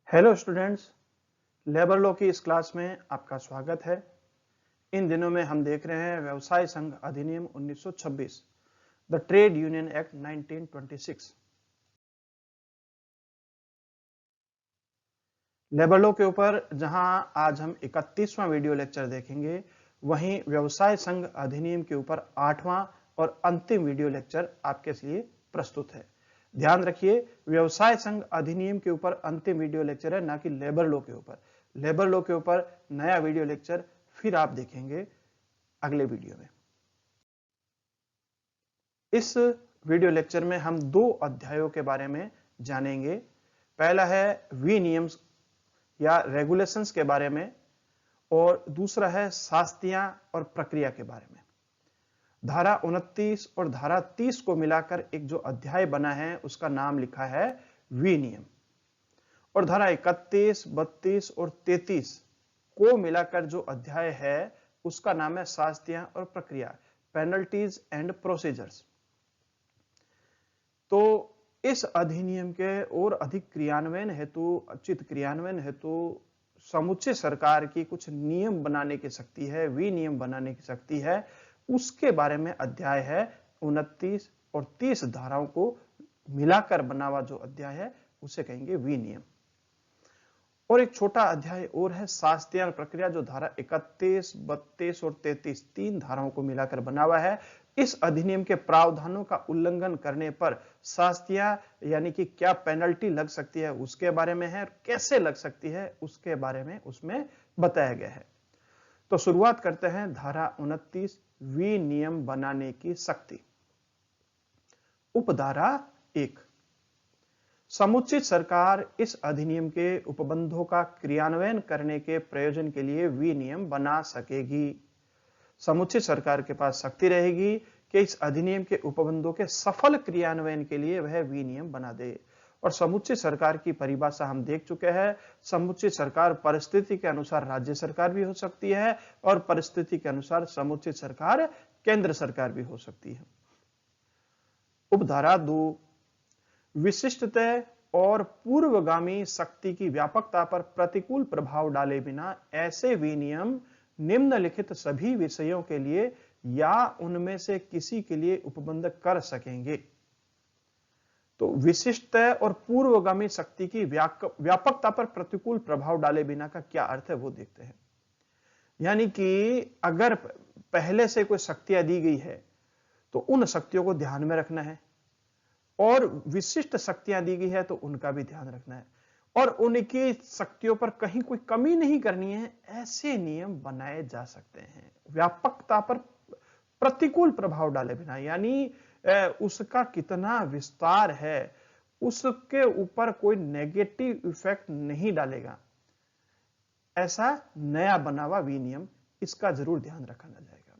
Hello students, labour law की इस class में आपका स्वागत है। इन दिनों में हम देख रहे हैं व्यवसाय संघ अधिनियम 1926, the trade union act 1926। Labour law के ऊपर जहां आज हम 31वां वीडियो लेक्चर देखेंगे, वहीं व्यवसाय संघ अधिनियम के ऊपर 8वां और अंतिम वीडियो लेक्चर आपके लिए प्रस्तुत है। ध्यान रखिए, व्यवसाय संघ अधिनियम के ऊपर अंतिम वीडियो लेक्चर है, ना कि लेबर लॉ के ऊपर। लेबर लॉ के ऊपर नया वीडियो लेक्चर फिर आप देखेंगे अगले वीडियो में। इस वीडियो लेक्चर में हम दो अध्यायों के बारे में जानेंगे। पहला है विनियम्स या रेगुलेशंस के बारे में, और दूसरा है शास्तियां और प्रक्रिया के बारे में। धारा 29 और धारा 30 को मिलाकर एक जो अध्याय बना है उसका नाम लिखा है विनियम, और धारा 31, 32 और 33 को मिलाकर जो अध्याय है उसका नाम है शास्तियां और प्रक्रिया, पेनल्टीज एंड प्रोसीजर्स। तो इस अधिनियम के और अधिक क्रियान्वयन हेतु, उचित क्रियान्वयन हेतु समुच्चय सरकार की कुछ नियम बनाने की शक्ति है, विनियम बनाने की शक्ति है। उसके बारे में अध्याय है 29 और 30 धाराओं को मिलाकर बना हुआ जो अध्याय है उसे कहेंगे विनियम। और एक छोटा अध्याय और है शास्त्रीय प्रक्रिया, जो धारा 31, 32 और 33 तीन धाराओं को मिलाकर बना हुआ है। इस अधिनियम के प्रावधानों का उल्लंघन करने पर शास्त्रीय यानी कि क्या पेनल्टी लग सकती है उसके बारे में है, और कैसे लग सकती है उसके बारे में उसमें बताया गया है। तो शुरुआत करते हैं धारा 29, विनियम बनाने की शक्ति। उपधारा 1, समुचित सरकार इस अधिनियम के उपबंधों का क्रियान्वयन करने के प्रयोजन के लिए विनियम बना सकेगी। समुचित सरकार के पास शक्ति रहेगी कि इस अधिनियम के उपबंधों के सफल क्रियान्वयन के लिए वह विनियम बना दे। और समुचित सरकार की परिभाषा हम देख चुके हैं। समुचित सरकार परिस्थिति के अनुसार राज्य सरकार भी हो सकती है, और परिस्थिति के अनुसार समुचित सरकार केंद्र सरकार भी हो सकती है। उपधारा 2, विशिष्टता और पूर्वगामी शक्ति की व्यापकता पर प्रतिकूल प्रभाव डाले बिना ऐसे विनियम निम्नलिखित सभी विषयों के लिए या उनमें से किसी के लिए उपबंध कर सकेंगे। तो विशिष्टता और पूर्वगामी शक्ति की व्यापकता पर प्रतिकूल प्रभाव डाले बिना का क्या अर्थ है वो देखते हैं। यानी कि अगर पहले से कोई शक्तियां दी गई है तो उन शक्तियों को ध्यान में रखना है, और विशिष्ट शक्तियां दी गई है तो उनका भी ध्यान रखना है, और उनकी शक्तियों पर कहीं कोई कमी नहीं करनी है। ऐसे नियम बनाए जा सकते हैं व्यापकता पर प्रतिकूल प्रभाव डाले बिना, यानी उसका कितना विस्तार है उसके ऊपर कोई नेगेटिव इफेक्ट नहीं डालेगा। ऐसा नया बना हुआ विनियम, इसका जरूर ध्यान रखा जाएगा।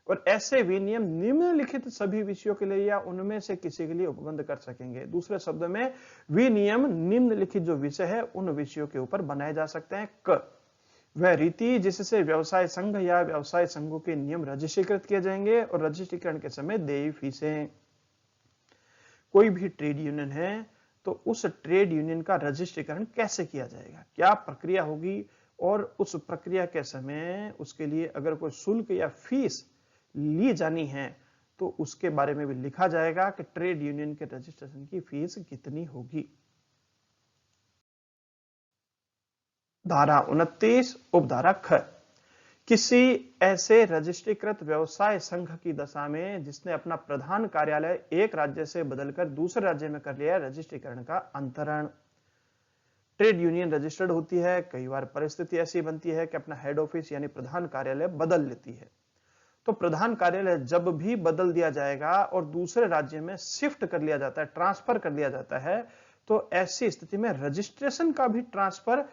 और ऐसे विनियम निम्नलिखित सभी विषयों के लिए या उनमें से किसी के लिए उपबंध कर सकेंगे। दूसरे शब्द में, विनियम निम्नलिखित जो विषय है उन विषयों के ऊपर बनाए जा सकते हैं। क, वह रीति जिससे व्यवसाय संघ या व्यवसाय संघों के नियम रजिस्ट्रीकृत किए जाएंगे, और रजिस्ट्रीकरण के समय देय फीसें। कोई भी ट्रेड यूनियन है तो उस ट्रेड यूनियन का रजिस्ट्रीकरण कैसे किया जाएगा, क्या प्रक्रिया होगी, और उस प्रक्रिया के समय उसके लिए अगर कोई शुल्क या फीस ली जानी है तो उसके बारे में भी लिखा जाएगा कि ट्रेड यूनियन के रजिस्ट्रेशन की फीस कितनी होगी। धारा 29, उपधारा ख, किसी ऐसे रजिस्ट्रीकृत व्यवसाय संघ की दशा में जिसने अपना प्रधान कार्यालय एक राज्य से बदलकर दूसरे राज्य में कर लिया, रजिस्ट्रीकरण का अंतरण। ट्रेड यूनियन रजिस्टर्ड होती है, कई बार परिस्थिति ऐसी बनती है कि अपना हेड ऑफिस यानी प्रधान कार्यालय बदल लेती है। तो प्रधान कार्यालय जब भी बदल दिया जाएगा और दूसरे राज्य में शिफ्ट कर लिया जाता है, ट्रांसफर कर लिया जाता है, तो ऐसी स्थिति में रजिस्ट्रेशन का भी ट्रांसफर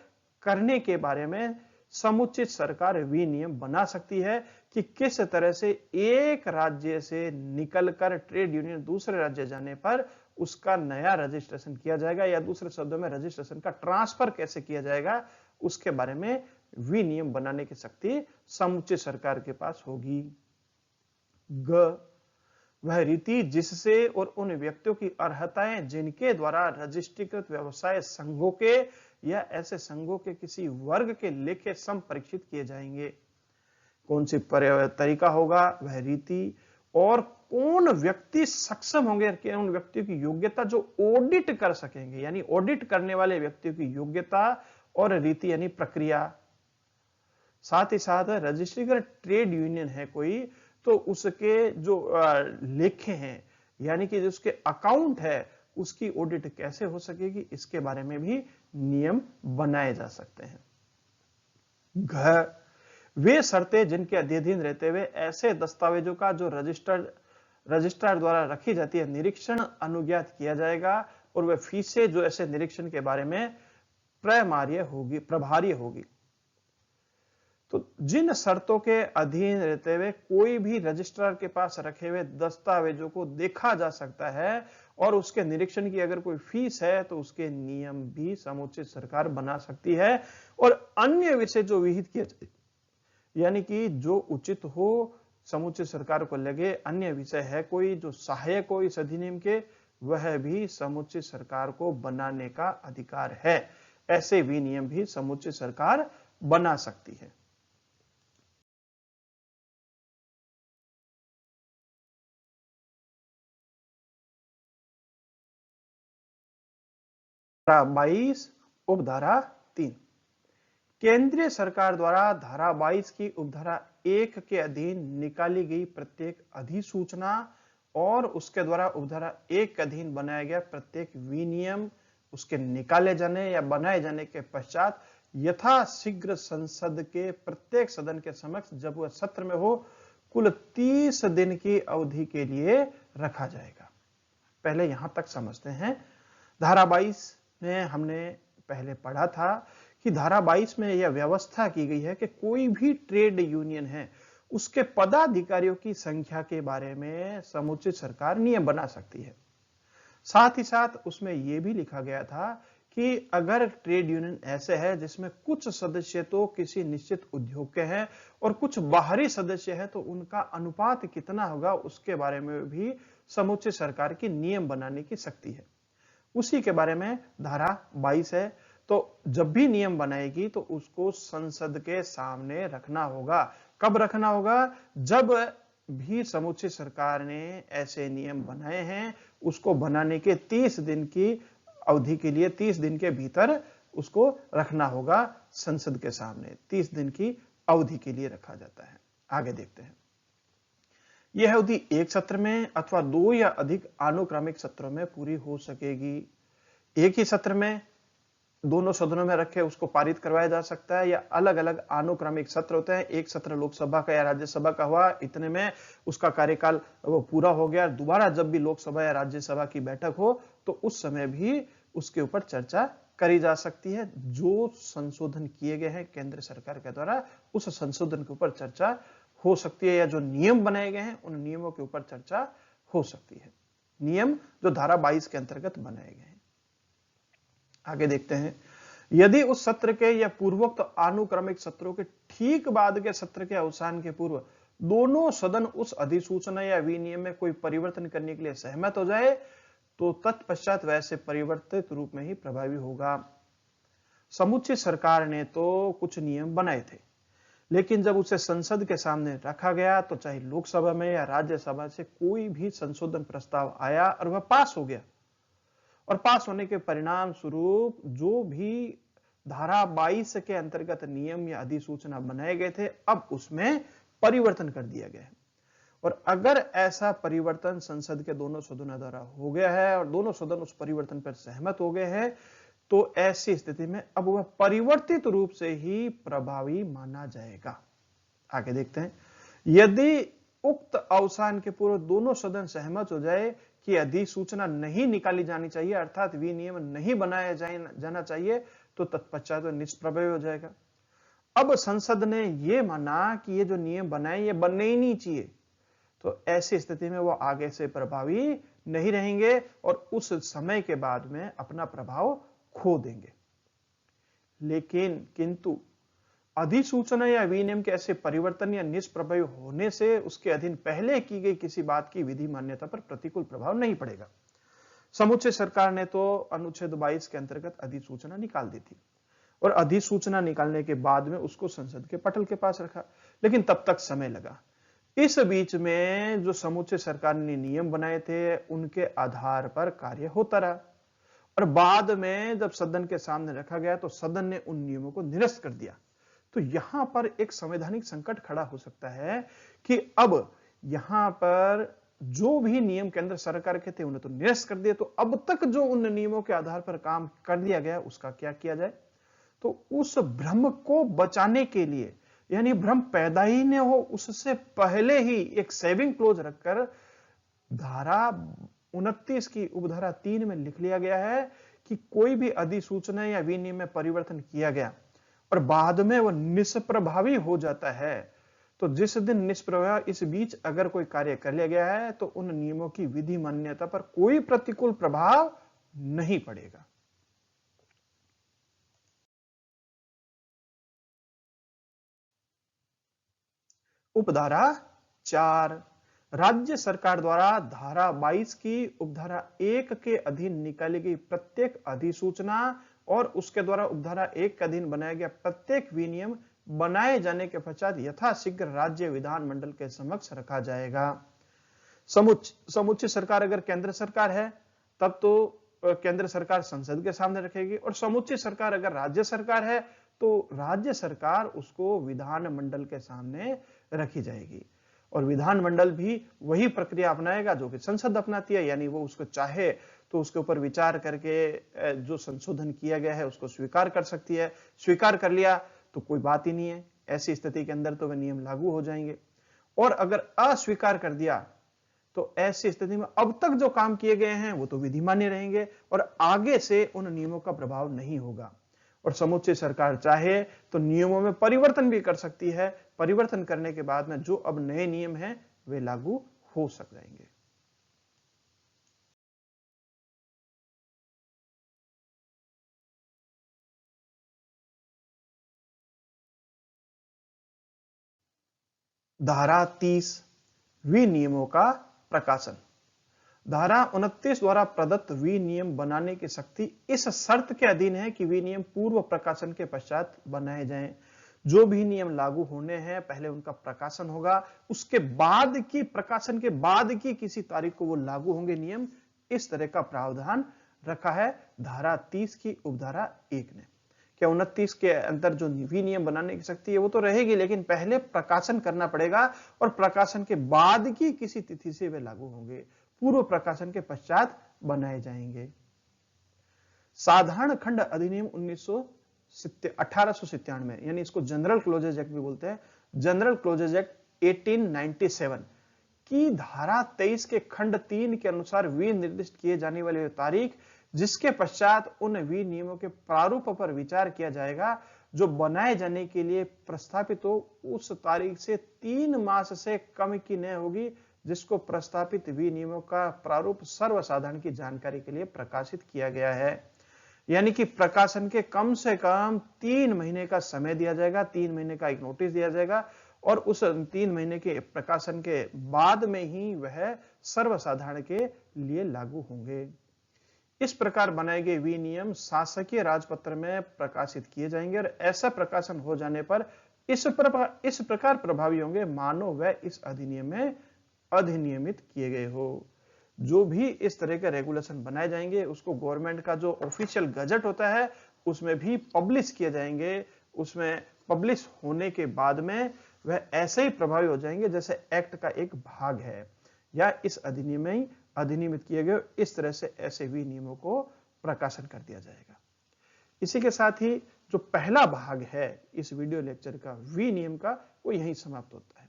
करने के बारे में समुचित सरकार विनियम बना सकती है कि किस तरह से एक राज्य से निकलकर ट्रेड यूनियन दूसरे राज्य जाने पर उसका नया रजिस्ट्रेशन किया जाएगा, या दूसरे शब्दों में रजिस्ट्रेशन का ट्रांसफर कैसे किया जाएगा उसके बारे में विनियम बनाने की शक्ति समुचित सरकार के पास होगी। ग, वह रीति जिससे और उन व्यक्तियों की अर्हताएं जिनके द्वारा रजिस्ट्रीकृत व्यवसाय संघों के या ऐसे संघों के किसी वर्ग के लेखे सम परीक्षित किए जाएंगे। कौन सी तरीका होगा, वह रीति, और कौन व्यक्ति सक्षम होंगे कि उन व्यक्तियों की योग्यता जो ऑडिट कर सकेंगे, यानी ऑडिट करने वाले व्यक्तियों की योग्यता और रीति यानी प्रक्रिया। साथ ही साथ रजिस्ट्री अगर ट्रेड यूनियन है कोई, तो उसके जो लेखे हैं यानी कि जो उसके अकाउंट है उसकी ऑडिट कैसे हो सकेगी, इसके बारे में भी नियम बनाए जा सकते हैं। वे शर्तें जिनके अधीन रहते हुए ऐसे दस्तावेजों का जो रजिस्ट्रार द्वारा रखी जाती है निरीक्षण अनुज्ञात किया जाएगा, और वह फीसें जो ऐसे निरीक्षण के बारे में प्रभारी होगी। तो जिन शर्तों के अधीन रहते हुए कोई भी रजिस्ट्रार के पास रखे हुए दस्तावेजों को देखा जा सकता है और उसके निरीक्षण की अगर कोई फीस है तो उसके नियम भी समुचित सरकार बना सकती है। और अन्य विषय जो विहित किए जाए, यानी कि जो उचित हो, समुचित सरकार को लगे, अन्य विषय है कोई जो सहायक हो इस अधिनियम के, वह भी समुचित सरकार को बनाने का अधिकार है। ऐसे विनियम भी समुचित सरकार बना सकती है। धारा 22 उपधारा 3, केंद्रीय सरकार द्वारा धारा 22 की उपधारा 1 के अधीन निकाली गई प्रत्येक अधिसूचना और उसके द्वारा उपधारा 1 के अधीन बनाया गया प्रत्येक विनियम उसके निकाले जाने या बनाए जाने के पश्चात यथाशीघ्र संसद के प्रत्येक सदन के समक्ष जब वह सत्र में हो कुल 30 दिन की अवधि के लिए रखा जाएगा। पहले यहां तक समझते हैं। धारा 22 में हमने पहले पढ़ा था कि धारा 22 में यह व्यवस्था की गई है कि कोई भी ट्रेड यूनियन है उसके पदाधिकारियों की संख्या के बारे में समुचित सरकार नियम बना सकती है। साथ ही साथ उसमें यह भी लिखा गया था कि अगर ट्रेड यूनियन ऐसे है जिसमें कुछ सदस्य तो किसी निश्चित उद्योग के हैं और कुछ बाहरी सदस्य है तो उनका अनुपात कितना होगा उसके बारे में भी समुचित सरकार की नियम बनाने की शक्ति है। उसी के बारे में धारा 22 है। तो जब भी नियम बनाएगी तो उसको संसद के सामने रखना होगा। कब रखना होगा? जब भी समुचित सरकार ने ऐसे नियम बनाए हैं उसको बनाने के 30 दिन की अवधि के लिए 30 दिन के भीतर उसको रखना होगा संसद के सामने। 30 दिन की अवधि के लिए रखा जाता है। आगे देखते हैं। यह अवधि एक सत्र में अथवा 2 या अधिक अनुक्रमिक सत्रों में पूरी हो सकेगी। एक ही सत्र में दोनों सदनों में रखे उसको पारित करवाया जा सकता है या अलग अलग अनुक्रमिक सत्र होते हैं। एक सत्र लोकसभा का या राज्यसभा का हुआ, इतने में उसका कार्यकाल वो पूरा हो गया। दोबारा जब भी लोकसभा या राज्यसभा की बैठक हो तो उस समय भी उसके ऊपर चर्चा करी जा सकती है। जो संशोधन किए गए हैं केंद्र सरकार के द्वारा उस संशोधन के ऊपर चर्चा हो सकती है या जो नियम बनाए गए हैं उन नियमों के ऊपर चर्चा हो सकती है। नियम जो धारा 22 के अंतर्गत बनाए गए हैं। आगे देखते हैं। यदि उस सत्र के या पूर्वोक्त अनुक्रमिक सत्रों के ठीक बाद के सत्र के अवसान के पूर्व दोनों सदन उस अधिसूचना या विनियम में कोई परिवर्तन करने के लिए सहमत हो जाए तो तत्पश्चात वैसे परिवर्तित रूप में ही प्रभावी होगा। समुचित सरकार ने तो कुछ नियम बनाए थे, लेकिन जब उसे संसद के सामने रखा गया तो चाहे लोकसभा में या राज्यसभा से कोई भी संशोधन प्रस्ताव आया और वह पास हो गया, और पास होने के परिणाम स्वरूप जो भी धारा 22 के अंतर्गत नियम या अधिसूचना बनाए गए थे अब उसमें परिवर्तन कर दिया गया है। और अगर ऐसा परिवर्तन संसद के दोनों सदनों द्वारा हो गया है और दोनों सदन उस परिवर्तन पर सहमत हो गए हैं तो ऐसी स्थिति में अब वह परिवर्तित रूप से ही प्रभावी माना जाएगा। आगे देखते हैं। यदि उक्त अवसान के पूर्व दोनों सदन सहमत हो जाए कि अधिसूचना नहीं निकाली जानी चाहिए अर्थात विनियम नहीं बनाया जाना चाहिए तो तत्पश्चात निष्प्रभावी हो जाएगा। अब संसद ने यह माना कि ये जो नियम बनाए ये बनने ही नहीं चाहिए तो ऐसी स्थिति में वो आगे से प्रभावी नहीं रहेंगे और उस समय के बाद में अपना प्रभाव खो देंगे। लेकिन किंतु अधिसूचना या विनियम के ऐसे परिवर्तन या निष्प्रभावी होने से उसके अधीन पहले की गई किसी बात की विधि मान्यता पर प्रतिकूल प्रभाव नहीं पड़ेगा। समुचित सरकार ने तो अनुच्छेद 22 के अंतर्गत अधिसूचना निकाल दी थी। और अधिसूचना निकालने के बाद में उसको संसद के पटल के पास रखा, लेकिन तब तक समय लगा। इस बीच में जो समूचे सरकार ने नियम बनाए थे उनके आधार पर कार्य होता रहा, और बाद में जब सदन के सामने रखा गया तो सदन ने उन नियमों को निरस्त कर दिया। तो यहां पर एक संवैधानिक संकट खड़ा हो सकता है कि अब यहां पर जो भी नियम केंद्र सरकार के थे उन्हें तो निरस्त कर दिया, तो अब तक जो उन नियमों के आधार पर काम कर दिया गया उसका क्या किया जाए। तो उस भ्रम को बचाने के लिए, यानी भ्रम पैदा ही न हो उससे पहले ही एक सेविंग क्लोज रखकर धारा 29 की उपधारा 3 में लिख लिया गया है कि कोई भी अधिसूचना या विनियम में परिवर्तन किया गया और बाद में वह निष्प्रभावी हो जाता है, तो जिस दिन निष्प्रभाव इस बीच अगर कोई कार्य कर लिया गया है तो उन नियमों की विधि मान्यता पर कोई प्रतिकूल प्रभाव नहीं पड़ेगा। उपधारा 4, राज्य सरकार द्वारा धारा 22 की उपधारा 1 के अधीन निकाली गई प्रत्येक अधिसूचना और उसके द्वारा उपधारा 1 के अधीन बनाया गया प्रत्येक विनियम बनाए जाने के पश्चात यथाशीघ्र राज्य विधानमंडल के समक्ष रखा जाएगा। समुचित सरकार अगर केंद्र सरकार है तब तो केंद्र सरकार संसद के सामने रखेगी, और समुचित सरकार अगर राज्य सरकार है तो राज्य सरकार उसको विधानमंडल के सामने रखी जाएगी, और विधानमंडल भी वही प्रक्रिया अपनाएगा जो कि संसद अपनाती है, यानी वो उसको चाहे तो उसके ऊपर विचार करके जो संशोधन किया गया है उसको स्वीकार कर सकती है। स्वीकार कर लिया तो कोई बात ही नहीं है, ऐसी स्थिति के अंदर तो वे नियम लागू हो जाएंगे। और अगर अस्वीकार कर दिया तो ऐसी स्थिति में अब तक जो काम किए गए हैं वो तो विधि मान्य रहेंगे और आगे से उन नियमों का प्रभाव नहीं होगा। और समुचित सरकार चाहे तो नियमों में परिवर्तन भी कर सकती है, परिवर्तन करने के बाद में जो अब नए नियम हैं वे लागू हो सक जाएंगे। धारा 30 विनियमों का प्रकाशन। धारा 29 द्वारा प्रदत्त विनियम बनाने की शक्ति इस शर्त के अधीन है कि विनियम पूर्व प्रकाशन के पश्चात बनाए जाएं। जो भी नियम लागू होने हैं पहले उनका प्रकाशन होगा, उसके बाद की प्रकाशन के बाद की किसी तारीख को वो लागू होंगे नियम। इस तरह का प्रावधान रखा है धारा 30 की उपधारा 1 ने। क्या 29 के अंदर जो विनियम बनाने की शक्ति है वो तो रहेगी, लेकिन पहले प्रकाशन करना पड़ेगा और प्रकाशन के बाद की किसी तिथि से वे लागू होंगे, पूर्व प्रकाशन के पश्चात बनाए जाएंगे। साधारण खंड अधिनियम 1897, यानी इसको जनरल क्लोजेज एक्ट भी बोलते हैं, जनरल क्लोजेज एक्ट 1897 की धारा 23 के खंड 3 के अनुसार विनिर्दिष्ट किए जाने वाली तारीख जिसके पश्चात उन विनियमों के प्रारूप पर विचार किया जाएगा जो बनाए जाने के लिए प्रस्तापित हो, उस तारीख से 3 मास से कम की न होगी, जिसको प्रस्तापित विनियमों का प्रारूप सर्वसाधारण की जानकारी के लिए प्रकाशित किया गया है। यानी कि प्रकाशन के कम से कम 3 महीने का समय दिया जाएगा, 3 महीने का एक नोटिस दिया जाएगा और उस 3 महीने के प्रकाशन के बाद में ही वह सर्वसाधारण के लिए लागू होंगे। इस प्रकार बनाए गए विनियम शासकीय राजपत्र में प्रकाशित किए जाएंगे और ऐसा प्रकाशन हो जाने पर इस प्रकार प्रभावी होंगे मानो वह इस अधिनियम में अधिनियमित किए गए हो। जो भी इस तरह के रेगुलेशन बनाए जाएंगे उसको गवर्नमेंट का जो ऑफिशियल गजट होता है उसमें भी पब्लिश किए जाएंगे। उसमें पब्लिश होने के बाद में वह ऐसे ही प्रभावी हो जाएंगे जैसे एक्ट का एक भाग है या इस अधिनियम में ही अधिनियमित किए गए। इस तरह से ऐसे विनियमों को प्रकाशन कर दिया जाएगा। इसी के साथ ही जो पहला भाग है इस वीडियो लेक्चर का विनियम का वो यहीं समाप्त होता है।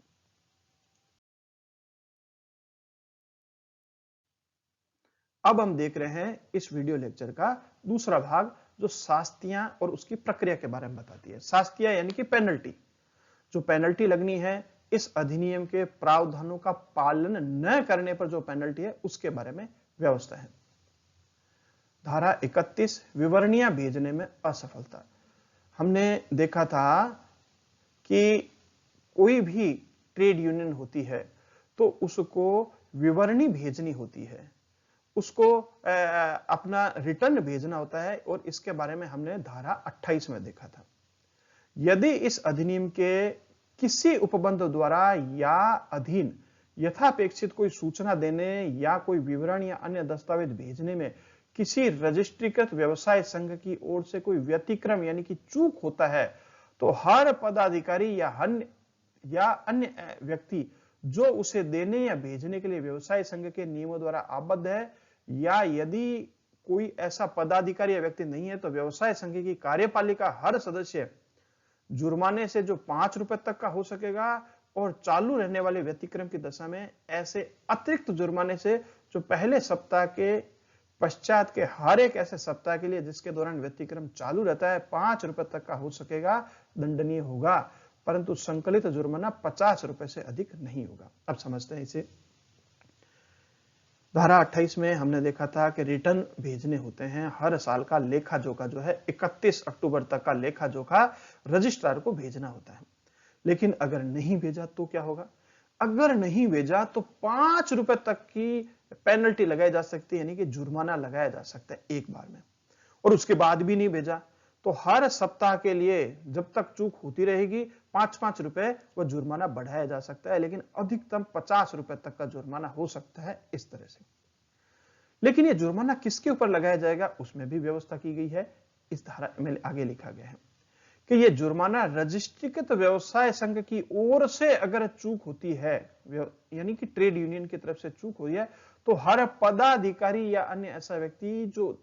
अब हम देख रहे हैं इस वीडियो लेक्चर का दूसरा भाग जो शास्तियां और उसकी प्रक्रिया के बारे में बताती है। शास्तियां यानी कि पेनल्टी, जो पेनल्टी लगनी है इस अधिनियम के प्रावधानों का पालन न करने पर जो पेनल्टी है उसके बारे में व्यवस्था है। धारा 31 विवरणियां भेजने में असफलता। हमने देखा था कि कोई भी ट्रेड यूनियन होती है तो उसको विवरणी भेजनी होती है उसको अपना रिटर्न भेजना होता है, और इसके बारे में हमने धारा 28 में देखा था। यदि इस अधिनियम के किसी उपबंध द्वारा या अधीन यथापेक्षित कोई सूचना देने या कोई विवरण या अन्य दस्तावेज भेजने में किसी रजिस्ट्रीकृत व्यवसाय संघ की ओर से कोई व्यतिक्रम यानी कि चूक होता है, तो हर पदाधिकारी या अन्य व्यक्ति जो उसे देने या भेजने के लिए व्यवसाय संघ के नियमों द्वारा आबद्ध है, या यदि कोई ऐसा पदाधिकारी या व्यक्ति नहीं है, तो व्यवसाय संघ की कार्यपालिका हर सदस्य जुर्माने से जो 5 रुपए तक का हो सकेगा, और चालू रहने वाले व्यतिक्रम की दशा में ऐसे अतिरिक्त जुर्माने से जो पहले सप्ताह के पश्चात के हर एक ऐसे सप्ताह के लिए जिसके दौरान व्यतिक्रम चालू रहता है 5 रुपए तक का हो सकेगा, दंडनीय होगा, परंतु संकलित जुर्माना 50 रुपए से अधिक नहीं होगा। अब समझते हैं इसे। धारा 28 में हमने देखा था कि रिटर्न भेजने होते हैं, हर साल का लेखा जोखा जो है 31 अक्टूबर तक का लेखा जोखा रजिस्ट्रार को भेजना होता है। लेकिन अगर नहीं भेजा तो क्या होगा? अगर नहीं भेजा तो 5 रुपए तक की पेनल्टी लगाई जा सकती है, यानी कि जुर्माना लगाया जा सकता है एक बार में। और उसके बाद भी नहीं भेजा तो हर सप्ताह के लिए जब तक चूक होती रहेगी 5-5 रुपए वह जुर्माना बढ़ाया जा सकता है, लेकिन अधिकतम 50 रुपए तक का जुर्माना हो सकता है इस तरह से। लेकिन यह जुर्माना किसके ऊपर लगाया जाएगा उसमें भी व्यवस्था की गई है। इस धारा में आगे लिखा गया है कि यह जुर्माना रजिस्ट्रीकृत व्यवसाय संघ की ओर से अगर चूक होती है, यानी कि ट्रेड यूनियन की तरफ से चूक हुई है, तो हर पदाधिकारी या अन्य ऐसा व्यक्ति जो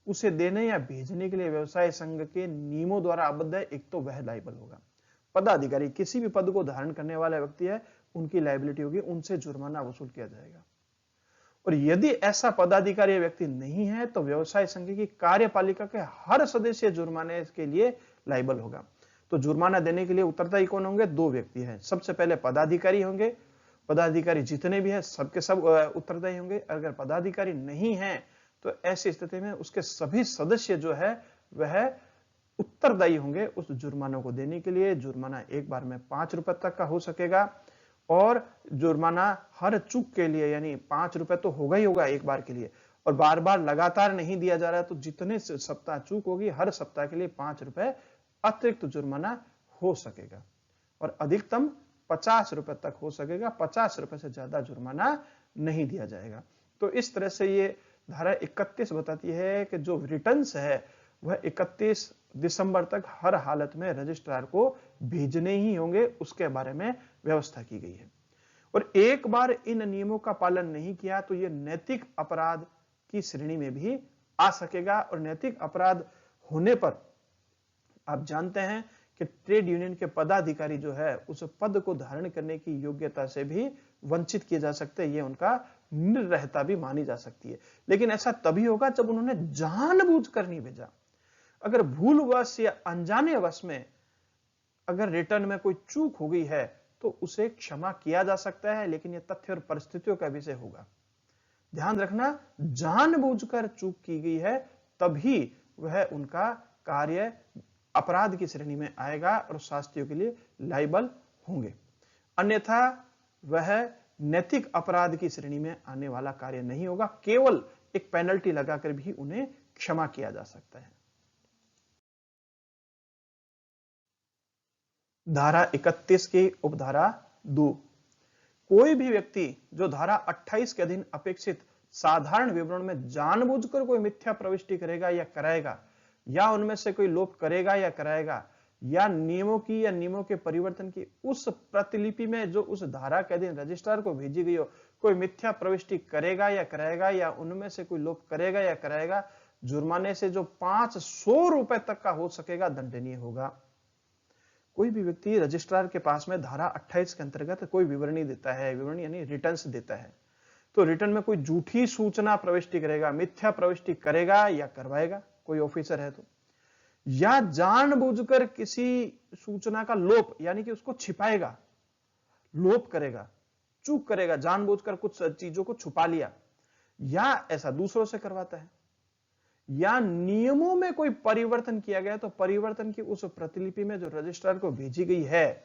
उसे देने या भेजने के लिए व्यवसाय संघ के नियमों द्वारा आबद्ध है, एक तो वह लायबल होगा। पदाधिकारी किसी भी पद को धारण करने वाला व्यक्ति है, उनकी लायबिलिटी होगी, उनसे जुर्माना वसूल किया जाएगा। और यदि ऐसा पदाधिकारी या व्यक्ति नहीं है तो व्यवसाय संघ की कार्यपालिका के हर सदस्य जुर्माने के लिए लायबल होगा। तो जुर्माना देने के लिए उत्तरदायी कौन होंगे? 2 व्यक्ति हैं। सबसे पहले पदाधिकारी होंगे, पदाधिकारी जितने भी हैं सबके सब उत्तरदायी होंगे। अगर पदाधिकारी नहीं है तो ऐसी स्थिति में उसके सभी सदस्य जो है वह उत्तरदायी होंगे उस जुर्माने को देने के लिए। जुर्माना एक बार में 5 रुपए तक का हो सकेगा, और जुर्माना हर चूक के लिए यानी 5 रुपए तो होगा ही होगा एक बार के लिए, और बार बार लगातार नहीं दिया जा रहा है तो जितने सप्ताह चूक होगी हर सप्ताह के लिए 5 रुपए अतिरिक्त जुर्माना हो सकेगा, और अधिकतम 50 रुपए तक हो सकेगा। 50 रुपए से ज्यादा जुर्माना नहीं दिया जाएगा। तो इस तरह से ये धारा 31 बताती है कि जो रिटर्न्स है वह 31 दिसंबर तक हर हालत में रजिस्ट्रार को भेजने ही होंगे, उसके बारे में व्यवस्था की गई है। और एक बार इन नियमों का पालन नहीं किया तो यह नैतिक अपराध की श्रेणी में भी आ सकेगा, और नैतिक अपराध होने पर आप जानते हैं कि ट्रेड यूनियन के पदाधिकारी जो है उस पद को धारण करने की योग्यता से भी वंचित किए जा सकते हैं। ये उनका निर्रहता भी मानी जा सकती है। लेकिन ऐसा तभी होगा जब उन्होंने जानबूझकर नहीं भेजा। अगर भूलवश या अनजाने वश में अगर रिटर्न में कोई चूक हो गई है तो उसे क्षमा किया जा सकता है, लेकिन यह तथ्य और परिस्थितियों का विषय होगा। ध्यान रखना, जानबूझकर चूक की गई है तभी वह उनका कार्य अपराध की श्रेणी में आएगा और शास्तियों के लिए लायबल होंगे, अन्यथा वह नैतिक अपराध की श्रेणी में आने वाला कार्य नहीं होगा। केवल एक पेनल्टी लगाकर भी उन्हें क्षमा किया जा सकता है। धारा 31 की उपधारा 2, कोई भी व्यक्ति जो धारा 28 के अधीन अपेक्षित साधारण विवरण में जानबूझकर कोई मिथ्या प्रविष्टि करेगा या कराएगा, या उनमें से कोई लोप करेगा या कराएगा, या नियमों की या नियमों के परिवर्तन की उस प्रतिलिपि में जो उस धारा के अधीन रजिस्ट्रार को भेजी गई हो कोई मिथ्या प्रविष्टि करेगा या कराएगा, या उनमें से कोई लोप करेगा या कराएगा, जुर्माने से जो 500 रुपए तक का हो सकेगा, दंडनीय होगा। कोई भी व्यक्ति रजिस्ट्रार के पास में धारा 28 के अंतर्गत कोई विवरणी देता है, विवरणी यानी रिटर्न्स देता है, तो रिटर्न में कोई झूठी सूचना प्रविष्टि करेगा, मिथ्या प्रविष्टि करेगा या करवाएगा, कोई ऑफिसर है तो, या जानबूझकर किसी सूचना का लोप यानी कि उसको छिपाएगा, लोप करेगा, चूक करेगा, जानबूझकर कुछ चीजों को छुपा लिया, या ऐसा दूसरों से करवाता है, या नियमों में कोई परिवर्तन किया गया तो परिवर्तन की उस प्रतिलिपि में जो रजिस्ट्रार को भेजी गई है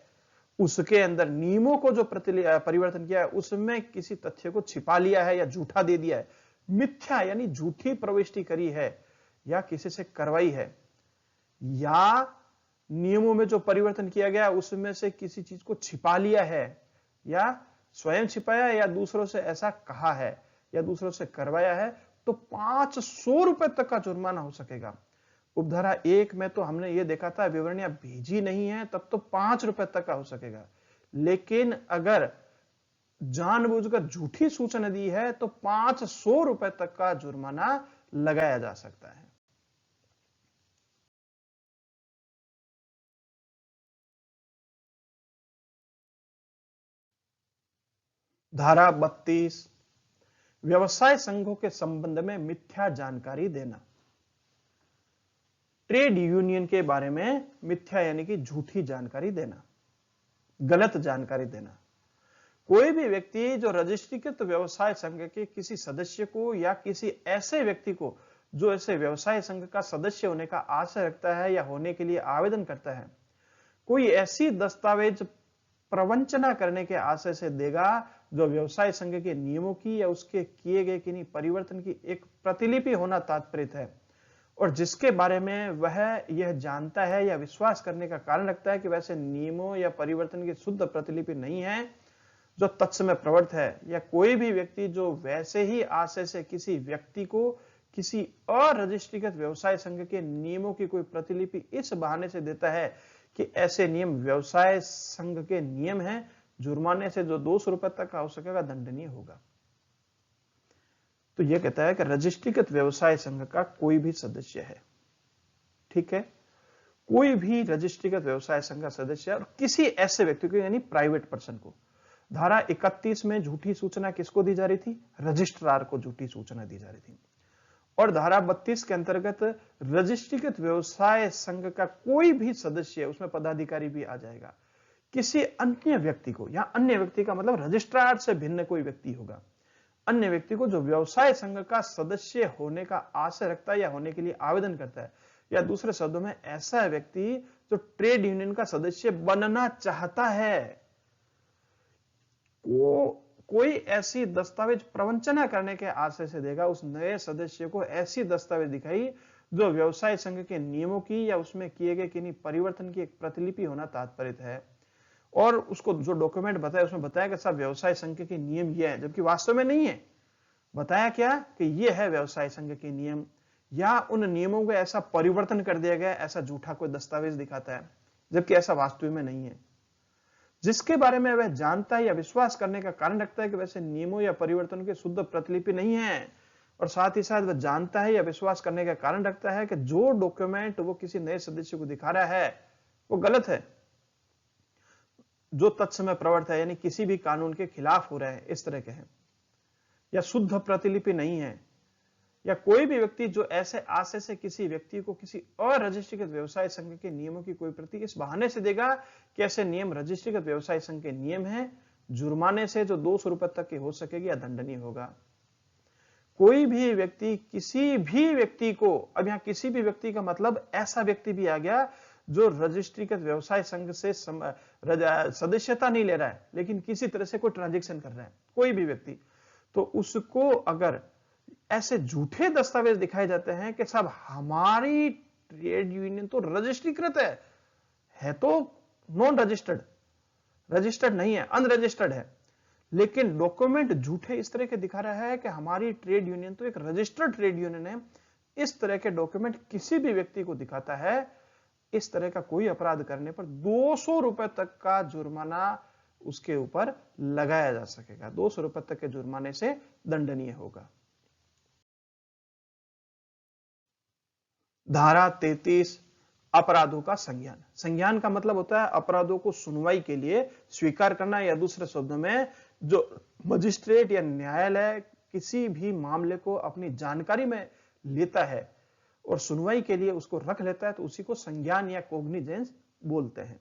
उसके अंदर नियमों को जो परिवर्तन किया है उसमें किसी तथ्य को छिपा लिया है या झूठा दे दिया है, मिथ्या यानी झूठी प्रविष्टि करी है या किसी से करवाई है, या नियमों में जो परिवर्तन किया गया उसमें से किसी चीज को छिपा लिया है, या स्वयं छिपाया, या दूसरों से ऐसा कहा है या दूसरों से करवाया है, तो 500 रुपए तक का जुर्माना हो सकेगा। उपधारा 1 में तो हमने ये देखा था विवरणियां भेजी नहीं है तब तो 5 रुपए तक का हो सकेगा, लेकिन अगर जानबूझकर झूठी सूचना दी है तो 500 रुपए तक का जुर्माना लगाया जा सकता है। धारा 32 व्यवसाय संघों के संबंध में मिथ्या जानकारी देना। ट्रेड यूनियन के बारे में मिथ्या यानी कि झूठी जानकारी देना, गलत जानकारी देना। कोई भी व्यक्ति जो रजिस्ट्रीकृत व्यवसाय संघ के किसी सदस्य को या किसी ऐसे व्यक्ति को जो ऐसे व्यवसाय संघ का सदस्य होने का आशय रखता है या होने के लिए आवेदन करता है, कोई ऐसी दस्तावेज प्रवंचना करने के आशय से देगा जो व्यवसाय संघ के नियमों की या उसके किए गए किन्हीं परिवर्तन की एक प्रतिलिपि होना तात्पर्य है, और जिसके बारे में वह यह जानता है या विश्वास करने का कारण रखता है कि वैसे नियमों या परिवर्तन की शुद्ध प्रतिलिपि नहीं है जो तत्समय प्रवर्त है, या कोई भी व्यक्ति जो वैसे ही आशय से किसी व्यक्ति को किसी अरजिस्ट्रीकृत व्यवसाय संघ के नियमों की कोई प्रतिलिपि इस बहाने से देता है कि ऐसे नियम व्यवसाय संघ के नियम हैं, जुर्माने से जो 200 रुपए तक का हो सकेगा दंडनीय होगा। तो यह कहता है कि रजिस्ट्रीकृत व्यवसाय संघ का कोई भी सदस्य है, ठीक है, कोई भी रजिस्ट्रीकृत व्यवसाय संघ का सदस्य और किसी ऐसे व्यक्ति को यानी प्राइवेट पर्सन को। धारा 31 में झूठी सूचना किसको दी जा रही थी? रजिस्ट्रार को झूठी सूचना दी जा रही थी। और धारा 32 के अंतर्गत रजिस्ट्रीकृत व्यवसाय संघ का कोई भी सदस्य, उसमें पदाधिकारी भी आ जाएगा, किसी अन्य व्यक्ति को, या अन्य व्यक्ति का मतलब रजिस्ट्रार से भिन्न कोई व्यक्ति होगा, अन्य व्यक्ति को जो व्यवसाय संघ का सदस्य होने का आशय रखता है या होने के लिए आवेदन करता है, या दूसरे शब्दों में ऐसा व्यक्ति जो ट्रेड यूनियन का सदस्य बनना चाहता है, कोई ऐसी दस्तावेज प्रवंचना करने के आशय से देगा उस नए सदस्य को ऐसी दस्तावेज दिखाई जो व्यवसाय संघ के नियमों की या उसमें किए गए किन्हीं परिवर्तन की एक प्रतिलिपि होना तात्पर्य है, और उसको जो डॉक्यूमेंट बताया उसमें बताया कि सब व्यवसाय संघ के नियम ये हैं, जबकि वास्तव में नहीं है। बताया क्या कि ये है व्यवसाय संघ के नियम, या उन नियमों को ऐसा परिवर्तन कर दिया गया, ऐसा झूठा कोई दस्तावेज दिखाता है, जबकि ऐसा वास्तव में नहीं है। जिसके बारे में वह जानता है या विश्वास करने का कारण रखता है कि वैसे नियमों या परिवर्तन की शुद्ध प्रतिलिपि नहीं है, और साथ ही साथ वह जानता है या विश्वास करने का कारण रखता है कि जो डॉक्यूमेंट वो किसी नए सदस्य को दिखा रहा है वो गलत है, जो तत्समय प्रवर्त है यानी किसी भी कानून के खिलाफ हो रहा है, इस तरह के हैं, या शुद्ध प्रतिलिपि नहीं है, या कोई भी व्यक्ति जो ऐसे आशय से किसी व्यक्ति को किसी अरजिस्ट्रीकृत व्यवसाय संघ के नियमों की कोई प्रति इस बहाने से देगा कि ऐसे नियम रजिस्ट्रीकृत व्यवसाय संघ के नियम हैं, जुर्माने से जो 200 रुपए तक की हो सकेगी या दंडनीय होगा। कोई भी व्यक्ति किसी भी व्यक्ति को, अब यहां किसी भी व्यक्ति का मतलब ऐसा व्यक्ति भी आ गया जो रजिस्ट्रीकृत व्यवसाय संघ से सदस्यता नहीं ले रहा है लेकिन किसी तरह से कोई ट्रांजैक्शन कर रहा है, कोई भी व्यक्ति, तो उसको अगर ऐसे झूठे दस्तावेज दिखाए जाते हैं कि साहब हमारी ट्रेड यूनियन तो रजिस्ट्रीकृत है तो नॉन रजिस्टर्ड, रजिस्टर्ड नहीं है, अनरजिस्टर्ड है, लेकिन डॉक्यूमेंट झूठे इस तरह के दिखा रहा है कि हमारी ट्रेड यूनियन तो एक रजिस्टर्ड ट्रेड यूनियन है, इस तरह के डॉक्यूमेंट किसी भी व्यक्ति को दिखाता है, इस तरह का कोई अपराध करने पर 200 रुपए तक का जुर्माना उसके ऊपर लगाया जा सकेगा, 200 रुपए तक के जुर्माने से दंडनीय होगा। धारा 33 अपराधों का संज्ञान। संज्ञान का मतलब होता है अपराधों को सुनवाई के लिए स्वीकार करना, या दूसरे शब्दों में जो मजिस्ट्रेट या न्यायालय किसी भी मामले को अपनी जानकारी में लेता है और सुनवाई के लिए उसको रख लेता है तो उसी को संज्ञान या कॉग्निजेंस बोलते हैं।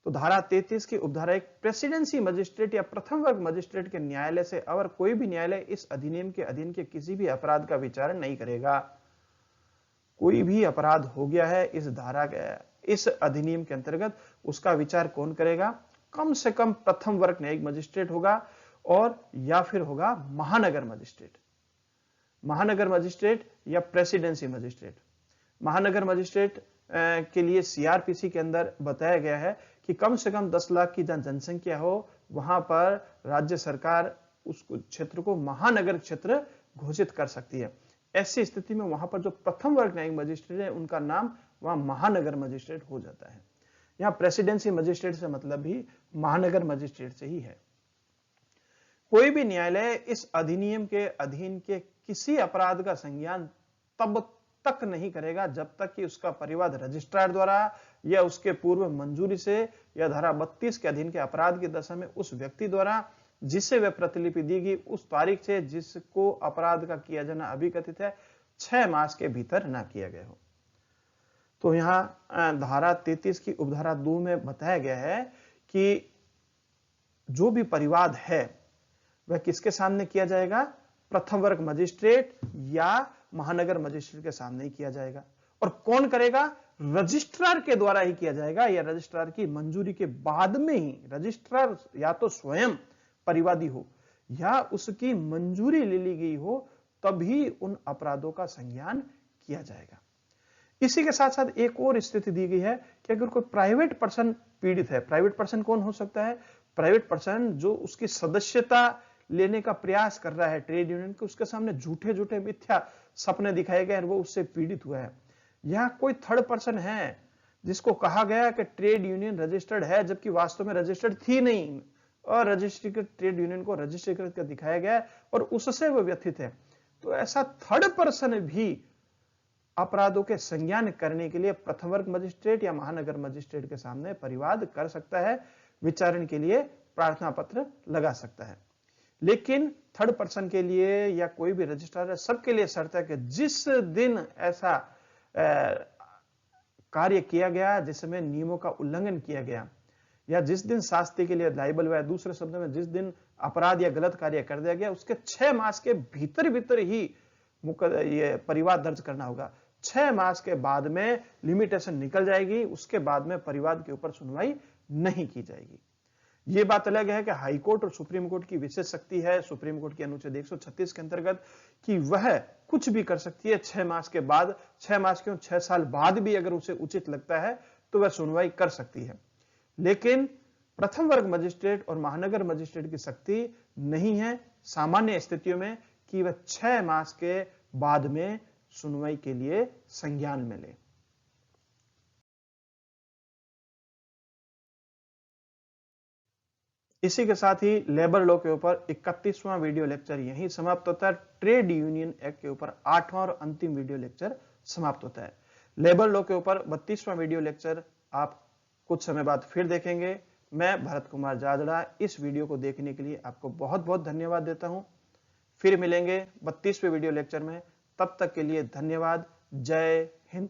तो धारा 33 की उपधारा एक प्रेसिडेंसी मजिस्ट्रेट या प्रथम वर्ग मजिस्ट्रेट के न्यायालय से और कोई भी न्यायालय इस अधिनियम के अधीन के किसी भी अपराध का विचारण नहीं करेगा। कोई भी अपराध हो गया है इस धारा इस अधिनियम के अंतर्गत, उसका विचार कौन करेगा? कम से कम प्रथम वर्ग न्यायिक मजिस्ट्रेट होगा और या फिर होगा महानगर मजिस्ट्रेट। महानगर मजिस्ट्रेट या प्रेसिडेंसी मजिस्ट्रेट। महानगर मजिस्ट्रेट के लिए सीआरपीसी के अंदर बताया गया है कि कम से कम 10 लाख की जहां जनसंख्या हो वहां पर राज्य सरकार उस क्षेत्र को महानगर क्षेत्र घोषित कर सकती है। ऐसी स्थिति में वहां पर जो प्रथम वर्ग न्यायिक मजिस्ट्रेट है उनका नाम वहां महानगर मजिस्ट्रेट हो जाता है। यहां प्रेसिडेंसी मजिस्ट्रेट से मतलब भी महानगर मजिस्ट्रेट से ही है। कोई भी न्यायालय इस अधिनियम के अधीन के किसी अपराध का संज्ञान तब तक नहीं करेगा जब तक कि उसका परिवाद रजिस्ट्रार द्वारा या उसके पूर्व मंजूरी से या धारा 32 के अधीन के अपराध की दशा में उस व्यक्ति द्वारा जिसे वह प्रतिलिपि दी गई उस तारीख से जिसको अपराध का किया जाना अभिकथित है 6 मास के भीतर ना किया गया हो। तो यहां धारा 33 की उपधारा 2 में बताया गया है कि जो भी परिवाद है वह किसके सामने किया जाएगा? प्रथम वर्ग मजिस्ट्रेट या महानगर मजिस्ट्रेट के सामने ही किया जाएगा। और कौन करेगा? रजिस्ट्रार के द्वारा ही किया जाएगा या रजिस्ट्रार की मंजूरी के बाद में ही। रजिस्ट्रार या तो स्वयं परिवादी हो या उसकी मंजूरी ले ली गई हो तभी उन अपराधों का संज्ञान किया जाएगा। इसी के साथ साथ एक और स्थिति दी गई है कि अगर कोई प्राइवेट पर्सन पीड़ित है। प्राइवेट पर्सन कौन हो सकता है? प्राइवेट पर्सन जो उसकी सदस्यता लेने का प्रयास कर रहा है ट्रेड यूनियन के, उसके सामने झूठे झूठे मिथ्या सपने दिखाए गए और वो उससे पीड़ित हुआ है। या कोई थर्ड पर्सन है जिसको कहा गया कि ट्रेड यूनियन रजिस्टर्ड है जबकि वास्तव में रजिस्टर्ड थी नहीं, और रजिस्ट्रीकृत ट्रेड यूनियन को रजिस्ट्रीकृत कर दिखाया गया और उससे वो व्यथित है। तो ऐसा थर्ड पर्सन भी अपराधों के संज्ञान करने के लिए प्रथम वर्ग मजिस्ट्रेट या महानगर मजिस्ट्रेट के सामने परिवाद कर सकता है, विचारण के लिए प्रार्थना पत्र लगा सकता है। लेकिन थर्ड पर्सन के लिए या कोई भी रजिस्ट्रार है, सबके लिए शर्त है कि जिस दिन ऐसा कार्य किया गया जिसमें नियमों का उल्लंघन किया गया या जिस दिन शास्ति के लिए लायबल हुआ है, दूसरे शब्दों में जिस दिन अपराध या गलत कार्य कर दिया गया उसके 6 मास के भीतर ही ये परिवाद दर्ज करना होगा। 6 मास के बाद में लिमिटेशन निकल जाएगी, उसके बाद में परिवाद के ऊपर सुनवाई नहीं की जाएगी। ये बात अलग है कि हाई कोर्ट और सुप्रीम कोर्ट की विशेष शक्ति है सुप्रीम कोर्ट के अनुच्छेद 136 के अंतर्गत कि वह कुछ भी कर सकती है 6 मास के बाद। 6 मास क्यों, 6 साल बाद भी अगर उसे उचित लगता है तो वह सुनवाई कर सकती है। लेकिन प्रथम वर्ग मजिस्ट्रेट और महानगर मजिस्ट्रेट की शक्ति नहीं है सामान्य स्थितियों में कि वह 6 मास के बाद में सुनवाई के लिए संज्ञान में ले। इसी के साथ ही लेबर लॉ के ऊपर 31वां वीडियो लेक्चर यहीं समाप्त होता है। ट्रेड यूनियन एक्ट के ऊपर 8वां और अंतिम वीडियो लेक्चर समाप्त होता है। लेबर लॉ के ऊपर 32वां वीडियो लेक्चर आप कुछ समय बाद फिर देखेंगे। मैं भरत कुमार जाजड़ा इस वीडियो को देखने के लिए आपको बहुत बहुत धन्यवाद देता हूं। फिर मिलेंगे 32वें वीडियो लेक्चर में, तब तक के लिए धन्यवाद। जय हिंद।